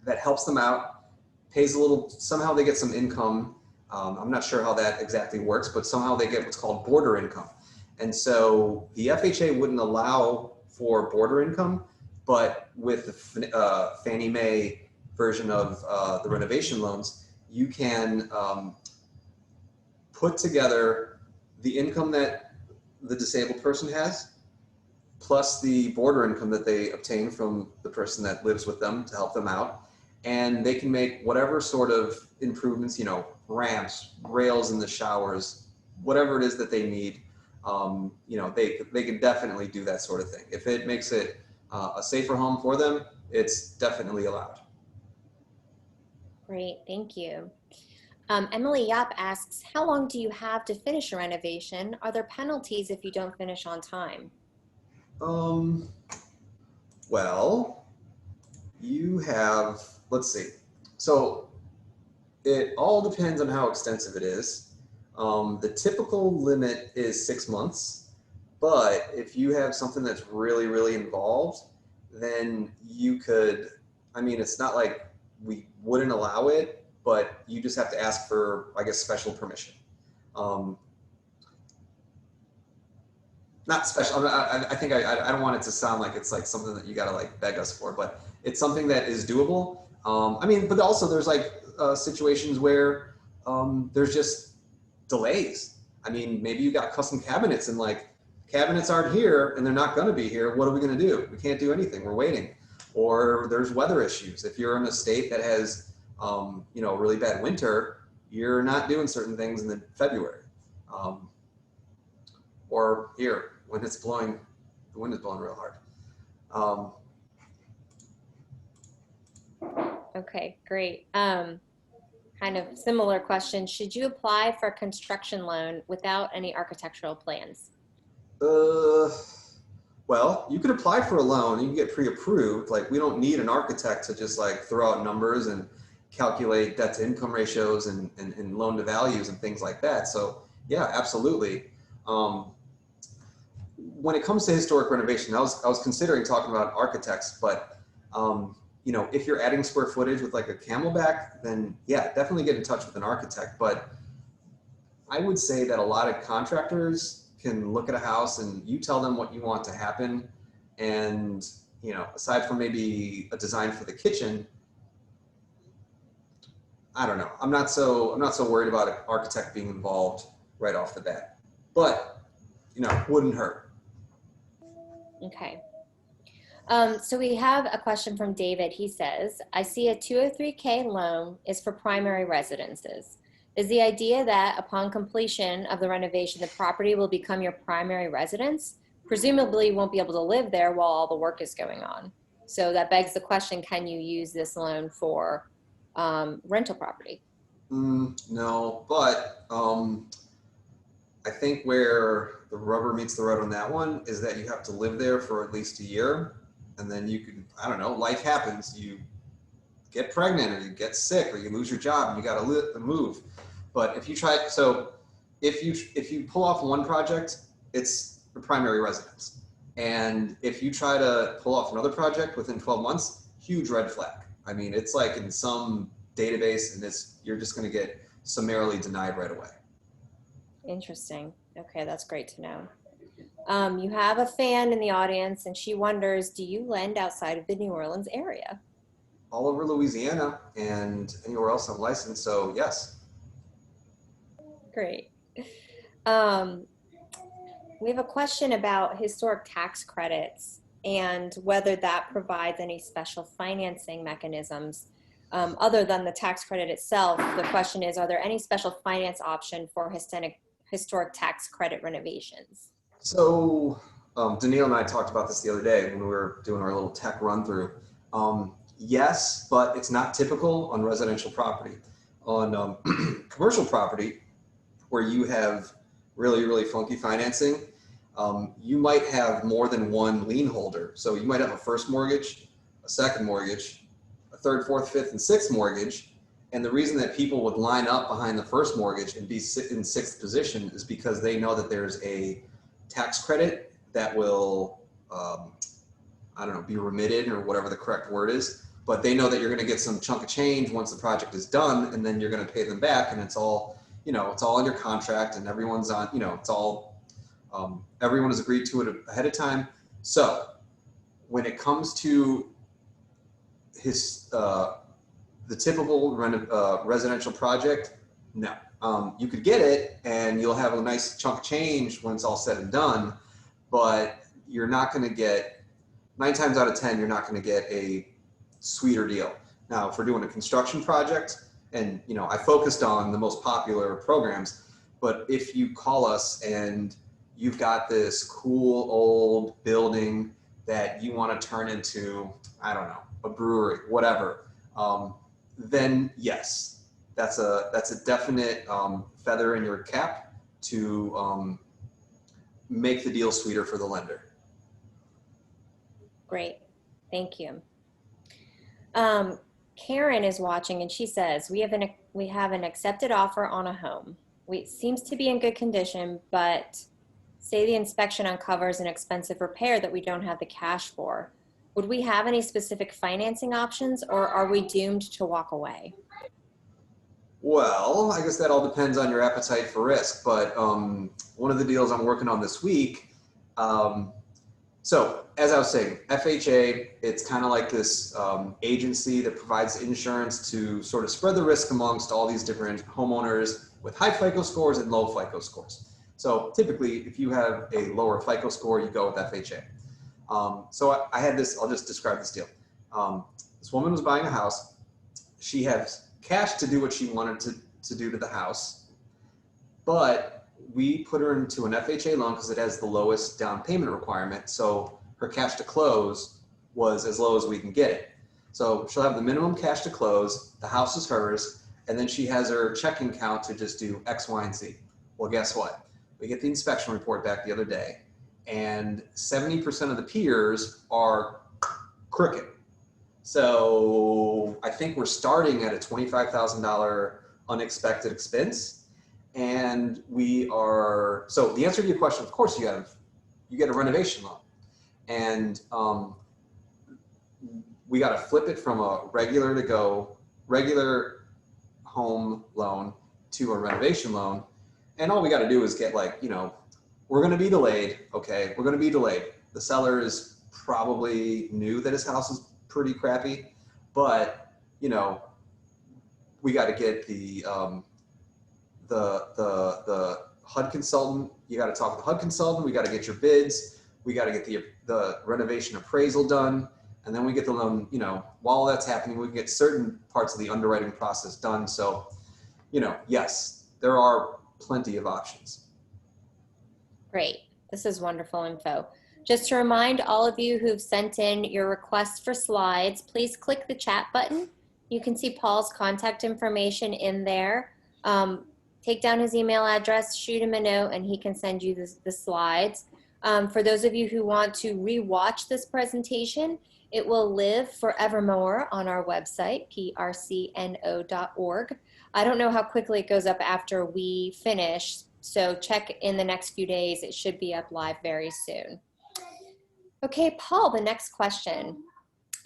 that helps them out, pays a little, somehow they get some income. I'm not sure how that exactly works, but somehow they get what's called border income. And so the FHA wouldn't allow for border income, but with the Fannie Mae version of the renovation loans, you can put together the income that the disabled person has, plus the border income that they obtain from the person that lives with them to help them out. And they can make whatever sort of improvements, you know, ramps, rails in the showers, whatever it is that they need. You know, they can definitely do that sort of thing. If it makes it a safer home for them, it's definitely allowed. Great, thank you. Emily Yap asks, how long do you have to finish a renovation? Are there penalties if you don't finish on time? Well, you have, let's see. So it all depends on how extensive it is. The typical limit is 6 months, but if you have something that's really, really involved, then you could, I mean, it's not like we wouldn't allow it, but you just have to ask for, I guess, special permission. Not special, I think I don't want it to sound like it's like something that you gotta like beg us for, but it's something that is doable. I mean, but also there's like situations where there's just delays. I mean, maybe you got custom cabinets and like cabinets aren't here and they're not going to be here. What are we going to do? We can't do anything. We're waiting. Or there's weather issues. If you're in a state that has, you know, really bad winter, you're not doing certain things in the February. Or here when it's blowing, the wind is blowing real hard. Okay, great. Kind of similar question. Should you apply for a construction loan without any architectural plans? Well, you could apply for a loan. You can get pre-approved. Like, we don't need an architect to just like throw out numbers and calculate debt to income ratios and loan to values and things like that. So yeah, absolutely. When it comes to historic renovation, I was considering talking about architects, but you know, if you're adding square footage with like a Camelback, then yeah, definitely get in touch with an architect. But I would say that a lot of contractors can look at a house and you tell them what you want to happen. And, you know, aside from maybe a design for the kitchen, I don't know. I'm not so worried about an architect being involved right off the bat. But, you know, wouldn't hurt. Okay. So we have a question from David. He says, I see a 203K loan is for primary residences. Is the idea that upon completion of the renovation, the property will become your primary residence? Presumably you won't be able to live there while all the work is going on. So that begs the question, can you use this loan for rental property? No, but I think where the rubber meets the road on that one is that you have to live there for at least a year. And then you can, I don't know, life happens. You get pregnant or you get sick or you lose your job and you got to move. But if you try, so if you pull off one project, it's the primary residence. And if you try to pull off another project within 12 months, huge red flag. I mean, it's like in some database and you're just going to get summarily denied right away. Interesting. Okay, that's great to know. You have a fan in the audience and she wonders, do you lend outside of the New Orleans area? All over Louisiana and anywhere else I'm licensed. So yes. Great. Um, we have a question about historic tax credits and whether that provides any special financing mechanisms other than the tax credit itself. The question is, are there any special finance option for historic tax credit renovations? So Danielle and I talked about this the other day when we were doing our little tech run through. Yes, but it's not typical on residential property. On commercial property, where you have really, really funky financing, you might have more than one lien holder. So you might have a first mortgage, a second mortgage, a third, fourth, fifth, and sixth mortgage. And the reason that people would line up behind the first mortgage and be in sixth position is because they know that there's a tax credit that will, I don't know, be remitted or whatever the correct word is. But they know that you're going to get some chunk of change once the project is done, and then you're going to pay them back, and it's all, you know, it's all under contract, and everyone's on, you know, it's all, everyone has agreed to it ahead of time. So when it comes to the typical residential project, no. You could get it, and you'll have a nice chunk of change when it's all said and done, but you're not going to get, 9 times out of 10, you're not going to get a sweeter deal. Now, if we're doing a construction project, and you know, I focused on the most popular programs, but if you call us and you've got this cool old building that you want to turn into, I don't know, a brewery, whatever, then yes, that's a definite feather in your cap to make the deal sweeter for the lender. Great, thank you. Karen is watching and she says, we have an accepted offer on a home. It seems to be in good condition, but say the inspection uncovers an expensive repair that we don't have the cash for. Would we have any specific financing options, or are we doomed to walk away? Well, I guess that all depends on your appetite for risk, but one of the deals I'm working on this week, so as I was saying, FHA, it's kind of like this agency that provides insurance to sort of spread the risk amongst all these different homeowners with high FICO scores and low FICO scores. So typically, if you have a lower FICO score, you go with FHA. So I had this, I'll just describe this deal. This woman was buying a house. She has cash to do what she wanted to do to the house, but we put her into an FHA loan because it has the lowest down payment requirement. So her cash to close was as low as we can get it. So she'll have the minimum cash to close, the house is hers, and then she has her checking account to just do X, Y, and Z. Well, guess what? We get the inspection report back the other day, and 70% of the peers are crooked. So I think we're starting at a $25,000 unexpected expense. And we are, so the answer to your question, of course you get a renovation loan. And we got to flip it from a regular home loan to a renovation loan. And all we got to do is get like, you know, we're going to be delayed. Okay. We're going to be delayed. The seller is probably knew that his house is pretty crappy, but you know, we got to get the HUD consultant. You got to talk with the HUD consultant. We got to get your bids. We got to get the renovation appraisal done. And then we get the loan, you know, while that's happening, we get certain parts of the underwriting process done. So, you know, yes, there are plenty of options. Great. This is wonderful info. Just to remind all of you who've sent in your requests for slides, please click the chat button. You can see Paul's contact information in there. Take down his email address, shoot him a note, and he can send you the slides. For those of you who want to re-watch this presentation, it will live forevermore on our website, prcno.org. I don't know how quickly it goes up after we finish, so check in the next few days. It should be up live very soon. Okay, Paul, the next question.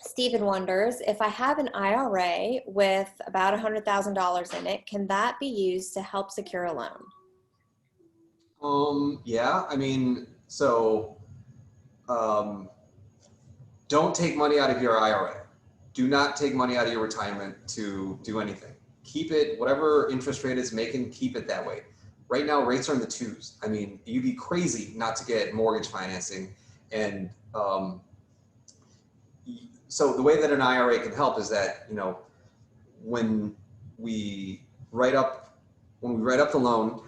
Stephen wonders, if I have an IRA with about $100,000 in it, can that be used to help secure a loan? Yeah, I mean, so don't take money out of your IRA. Do not take money out of your retirement to do anything. Keep it, whatever interest rate is making, keep it that way. Right now, rates are in the twos. I mean, you'd be crazy not to get mortgage financing. And so the way that an IRA can help is that, you know, when we write up the loan,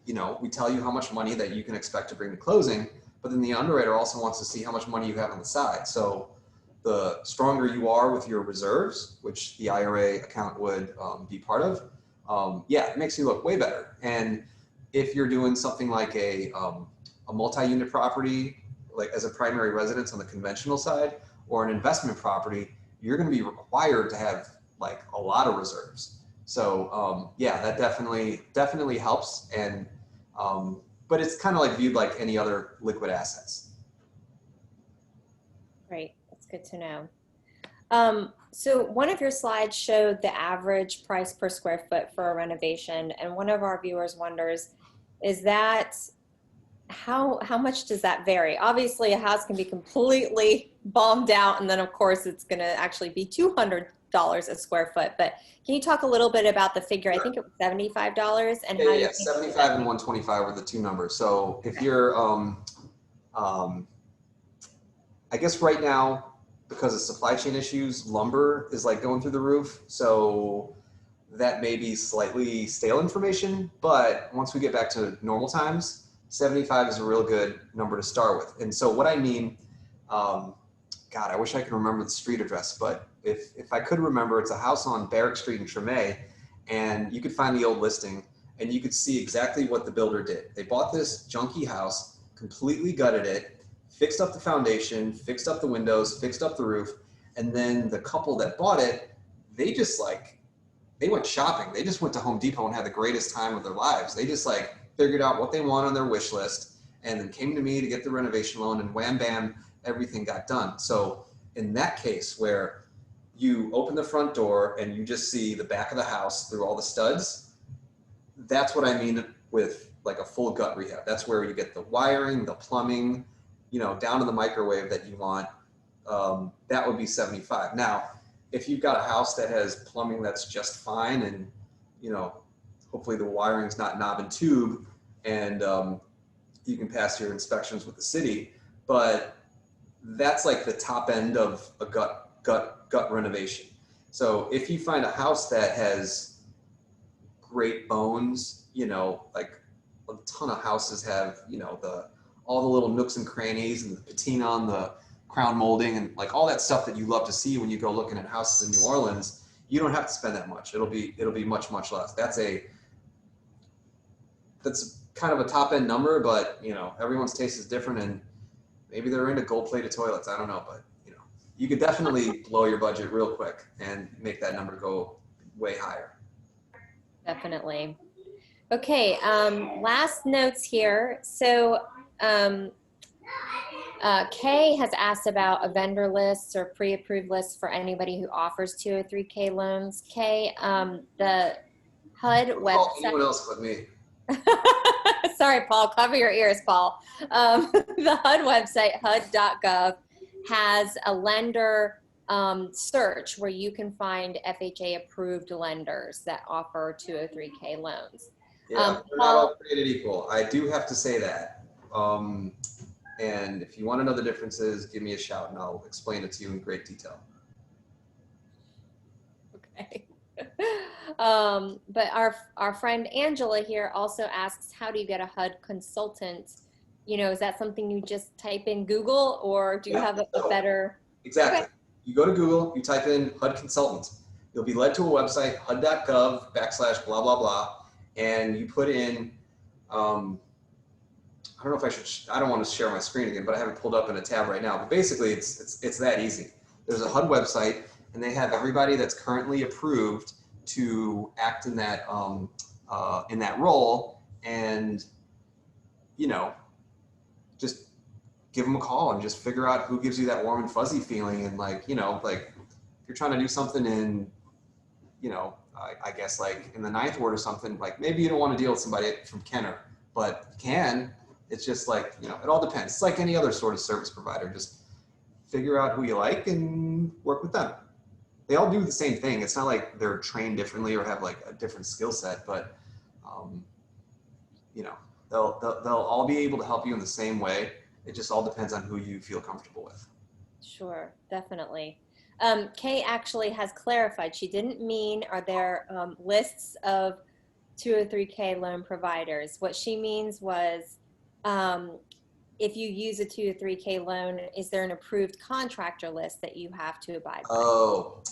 you know, we tell you how much money that you can expect to bring to closing, but then the underwriter also wants to see how much money you have on the side. So the stronger you are with your reserves, which the IRA account would be part of, yeah, it makes you look way better. And if you're doing something like a multi-unit property, like as a primary residence on the conventional side, or an investment property, you're going to be required to have like a lot of reserves. So yeah, that definitely helps. And but it's kind of like viewed like any other liquid assets. Great, that's good to know. So one of your slides showed the average price per square foot for a renovation, and one of our viewers wonders, is that how much does that vary? Obviously, a house can be completely bombed out, and then of course it's going to actually be $200 a square foot. But can you talk a little bit about the figure? Sure. I think it was $75, and Yeah, how yeah, you yeah. think 75 and 125 were the two numbers. So if you're, I guess right now, because of supply chain issues, lumber is like going through the roof. So that may be slightly stale information, but once we get back to normal times, 75 is a real good number to start with. And so what I mean, God, I wish I could remember the street address, but if I could remember, it's a house on Barrack Street in Tremay, and you could find the old listing and you could see exactly what the builder did. They bought this junky house, completely gutted it, fixed up the foundation, fixed up the windows, fixed up the roof, and then the couple that bought it, they just like, they went shopping. They just went to Home Depot and had the greatest time of their lives. They just like figured out what they want on their wish list and then came to me to get the renovation loan, and wham, bam, everything got done. So in that case where you open the front door and you just see the back of the house through all the studs, that's what I mean with like a full gut rehab. That's where you get the wiring, the plumbing, you know, down to the microwave that you want. That would be 75. Now, if you've got a house that has plumbing that's just fine, and you know, hopefully the wiring's not knob and tube, and you can pass your inspections with the city, but that's like the top end of a gut renovation. So if you find a house that has great bones, you know, like a ton of houses have, you know, all the little nooks and crannies and the patina on the crown molding and like all that stuff that you love to see when you go looking at houses in New Orleans, you don't have to spend that much. It'll be much less. That's kind of a top end number, but you know, everyone's taste is different, and maybe they're into gold plated toilets. I don't know, but you know, you could definitely blow your budget real quick and make that number go way higher. Definitely. Okay, last notes here. So Kay has asked about a vendor list or pre-approved list for anybody who offers 203K loans. Kay, the HUD Don't call website. anyone else but me. Sorry, Paul, cover your ears, Paul. The HUD website, hud.gov, has a lender search where you can find FHA approved lenders that offer 203K loans. Yeah, we're not Paul, all created equal. I do have to say that. And if you want to know the differences, give me a shout and I'll explain it to you in great detail. okay. But our friend Angela here also asks, how do you get a HUD consultant? You know, is that something you just type in Google, or do you Yeah, have a so better? exactly. Okay. You go to Google, you type in HUD consultant. You'll be led to a website, hud.gov / blah, blah, blah. And you put in, I don't know if I don't want to share my screen again, but I have it pulled up in a tab right now. But basically, it's that easy. There's a HUD website, and they have everybody that's currently approved to act in that role, and you know, just give them a call and just figure out who gives you that warm and fuzzy feeling. And like, like if you're trying to do something in, I guess like in the ninth ward or something, like maybe you don't want to deal with somebody from Kenner, but you can. It's just like, it all depends. It's like any other sort of service provider. Just figure out who you like and work with them. They all do the same thing. It's not like they're trained differently or have like a different skill set, but um, you know, they'll all be able to help you in the same way. It just all depends on who you feel comfortable with. Sure, definitely. Kay actually has clarified. She didn't mean are there lists of 203K loan providers. What she means was um, if you use a 203K loan, is there an approved contractor list that you have to abide by? Oh,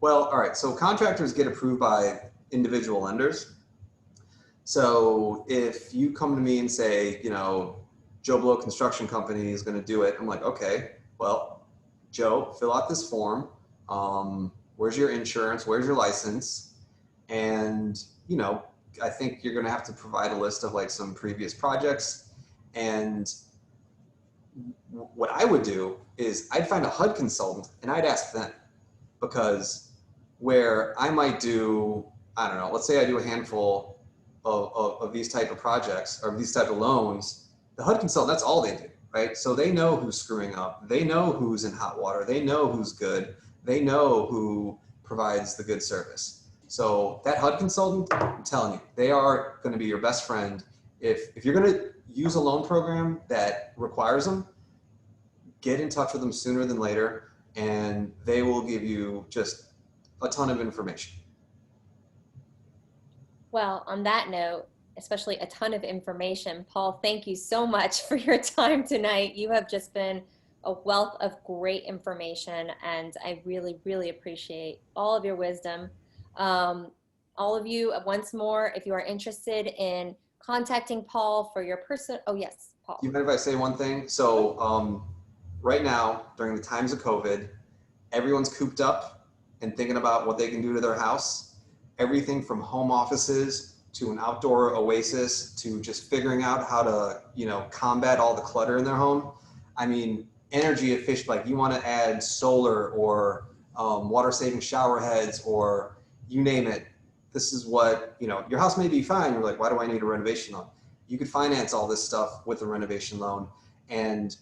well, all right. So contractors get approved by individual lenders. So if you come to me and say, Joe Blow Construction Company is going to do it, I'm like, okay, well, Joe, fill out this form. Where's your insurance? Where's your license? And, I think you're going to have to provide a list of like some previous projects. And what I would do is I'd find a HUD consultant and I'd ask them, because where I might do, I don't know, let's say I do a handful of these type of projects or these type of loans, the HUD consultant, that's all they do, right? So they know who's screwing up. They know who's in hot water. They know who's good. They know who provides the good service. So that HUD consultant, I'm telling you, they are going to be your best friend. If you're going to use a loan program that requires them, get in touch with them sooner than later, and they will give you just a ton of information. Well, on that note, especially a ton of information, Paul, thank you so much for your time tonight. You have just been a wealth of great information, and I really, really appreciate all of your wisdom. All of you, once more, if you are interested in contacting Paul for your person, oh yes, Paul. Do you mind if I say one thing? So right now, during the times of COVID, everyone's cooped up and thinking about what they can do to their house. Everything from home offices to an outdoor oasis to just figuring out how to, combat all the clutter in their home. I mean, energy efficient, like you want to add solar or water saving shower heads or you name it. This is what, your house may be fine. You're like, why do I need a renovation loan? You could finance all this stuff with a renovation loan. And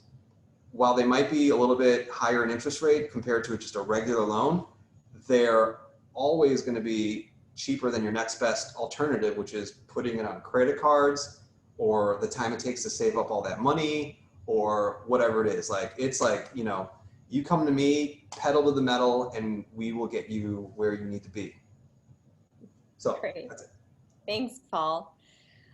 while they might be a little bit higher in interest rate compared to just a regular loan, they're always going to be cheaper than your next best alternative, which is putting it on credit cards or the time it takes to save up all that money or whatever it is. Like, it's like, you come to me, pedal to the metal, and we will get you where you need to be. So Great. that's it. Thanks, Paul.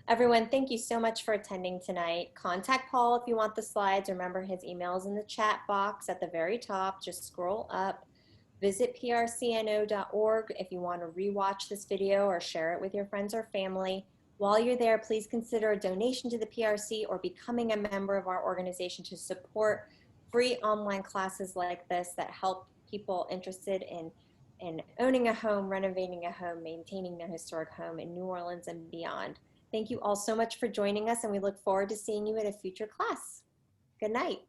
Everyone, thank you so much for attending tonight. Contact Paul if you want the slides. Remember, his email is in the chat box at the very top. Just scroll up. Visit prcno.org if you want to rewatch this video or share it with your friends or family. While you're there, please consider a donation to the PRC or becoming a member of our organization to support free online classes like this that help people interested in owning a home, renovating a home, maintaining their historic home in New Orleans and beyond. Thank you all so much for joining us, and we look forward to seeing you at a future class. Good night.